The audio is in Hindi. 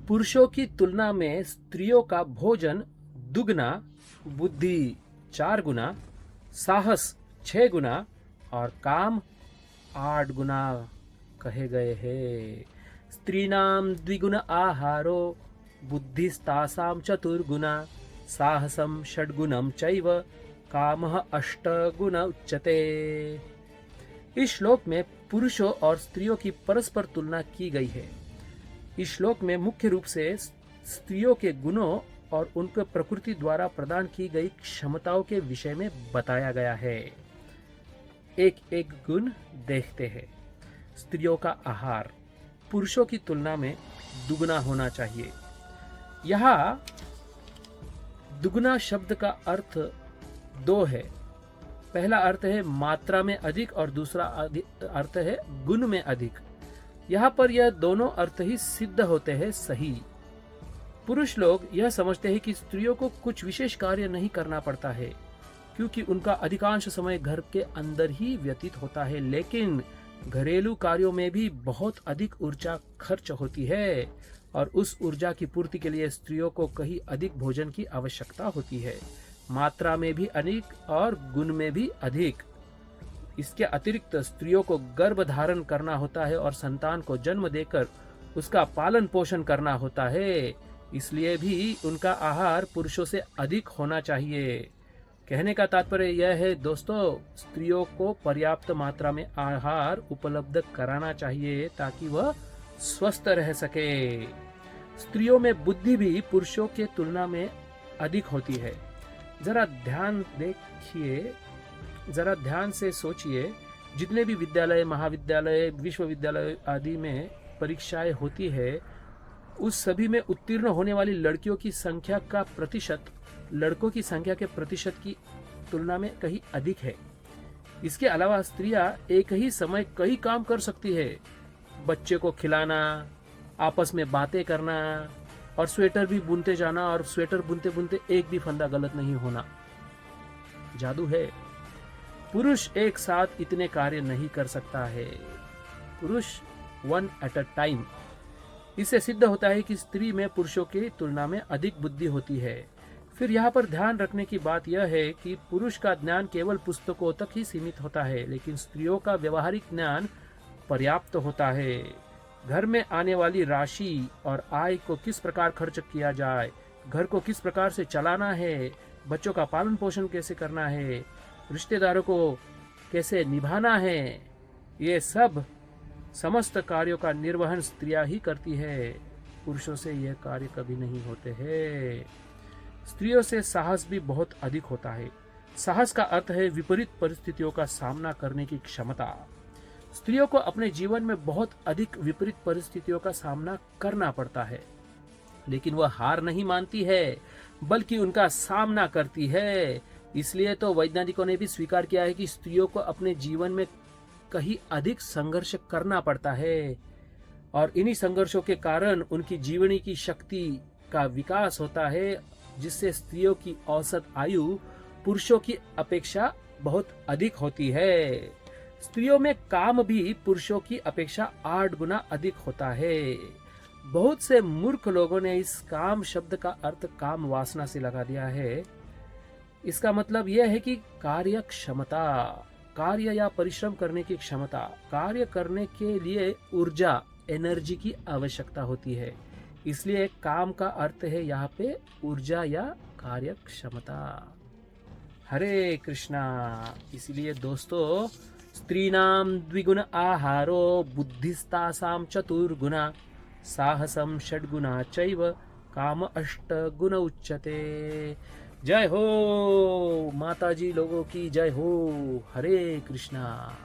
पुरुषों की तुलना में स्त्रियों का भोजन दुगना, बुद्धि 4 गुना, साहस 6 गुना और काम 8 गुना कहे गए हैं। स्त्रीणाम द्विगुण आहारो बुद्धिस्तासाम चतुर्गुना साहसम षड्गुणम चैव कामः 8 गुण उच्यते। इस श्लोक में पुरुषों और स्त्रियों की परस्पर तुलना की गई है। इस श्लोक में मुख्य रूप से स्त्रियों के गुणों और उनके प्रकृति द्वारा प्रदान की गई क्षमताओं के विषय में बताया गया है। एक एक गुण देखते हैं। स्त्रियों का आहार पुरुषों की तुलना में दुगना होना चाहिए। यहाँ दुगना शब्द का अर्थ 2 है। पहला अर्थ है मात्रा में अधिक और दूसरा अर्थ है गुण में अधिक। यहाँ पर यह दोनों अर्थ ही सिद्ध होते हैं सही। पुरुष लोग यह समझते हैं कि स्त्रियों को कुछ विशेष कार्य नहीं करना पड़ता है क्योंकि उनका अधिकांश समय घर के अंदर ही व्यतीत होता है, लेकिन घरेलू कार्यों में भी बहुत अधिक ऊर्जा खर्च होती है और उस ऊर्जा की पूर्ति के लिए स्त्रियों को कहीं अधिक भोजन की आवश्यकता होती है, मात्रा में भी अधिक और गुण में भी अधिक। इसके अतिरिक्त स्त्रियों को गर्भ धारण करना होता है और संतान को जन्म देकर उसका पालन पोषण करना होता है, इसलिए भी उनका आहार पुरुषों से अधिक होना चाहिए। कहने का तात्पर्य यह है दोस्तों, स्त्रियों को पर्याप्त मात्रा में आहार उपलब्ध कराना चाहिए ताकि वह स्वस्थ रह सके। स्त्रियों में बुद्धि भी पुरुषों के तुलना में अधिक होती है। जरा ध्यान से सोचिए, जितने भी विद्यालय, महाविद्यालय, विश्वविद्यालय आदि में परीक्षाएं होती है, उस सभी में उत्तीर्ण होने वाली लड़कियों की संख्या का प्रतिशत लड़कों की संख्या के प्रतिशत की तुलना में कहीं अधिक है। इसके अलावा स्त्रियां एक ही समय कई काम कर सकती है। बच्चे को खिलाना, आपस में बातें करना और स्वेटर भी बुनते जाना, और स्वेटर बुनते बुनते एक भी फंदा गलत नहीं होना। जादू है। पुरुष एक साथ इतने कार्य नहीं कर सकता है। पुरुष 1 at a टाइम। इससे सिद्ध होता है कि स्त्री में पुरुषों की तुलना में अधिक बुद्धि होती है। फिर यहाँ पर ध्यान रखने की बात यह है कि पुरुष का ज्ञान केवल पुस्तकों तक ही सीमित होता है, लेकिन स्त्रियों का व्यवहारिक ज्ञान पर्याप्त होता है। घर में आने वाली राशि और आय को किस प्रकार खर्च किया जाए, घर को किस प्रकार से चलाना है, बच्चों का पालन पोषण कैसे करना है, रिश्तेदारों को कैसे निभाना है, ये सब समस्त कार्यों का निर्वहन स्त्रियां ही करती है। पुरुषों से यह कार्य कभी नहीं होते हैं। स्त्रियों से साहस भी बहुत अधिक होता है। साहस का अर्थ है विपरीत परिस्थितियों का सामना करने की क्षमता। स्त्रियों को अपने जीवन में बहुत अधिक विपरीत परिस्थितियों का सामना करना पड़ता है, लेकिन वह हार नहीं मानती है बल्कि उनका सामना करती है। इसलिए तो वैज्ञानिकों ने भी स्वीकार किया है कि स्त्रियों को अपने जीवन में कहीं अधिक संघर्ष करना पड़ता है और इन्हीं संघर्षों के कारण उनकी जीवनी की शक्ति का विकास होता है, जिससे स्त्रियों की औसत आयु पुरुषों की अपेक्षा बहुत अधिक होती है। स्त्रियों में काम भी पुरुषों की अपेक्षा 8 गुना अधिक होता है। बहुत से मूर्ख लोगों ने इस काम शब्द का अर्थ काम वासना से लगा दिया है। इसका मतलब यह है कि कार्य क्षमता, कार्य या परिश्रम करने की क्षमता, कार्य करने के लिए ऊर्जा, एनर्जी की आवश्यकता होती है। इसलिए काम का अर्थ है यहाँ पे ऊर्जा या कार्य क्षमता। हरे कृष्णा। इसलिए दोस्तों, स्त्रीणाम द्विगुण आहारो बुद्धिस्तासाम चतुर्गुणा साहसम षड्गुणा चैव काम 8 गुण उच्यते। जय हो माताजी लोगों की जय हो। हरे कृष्णा।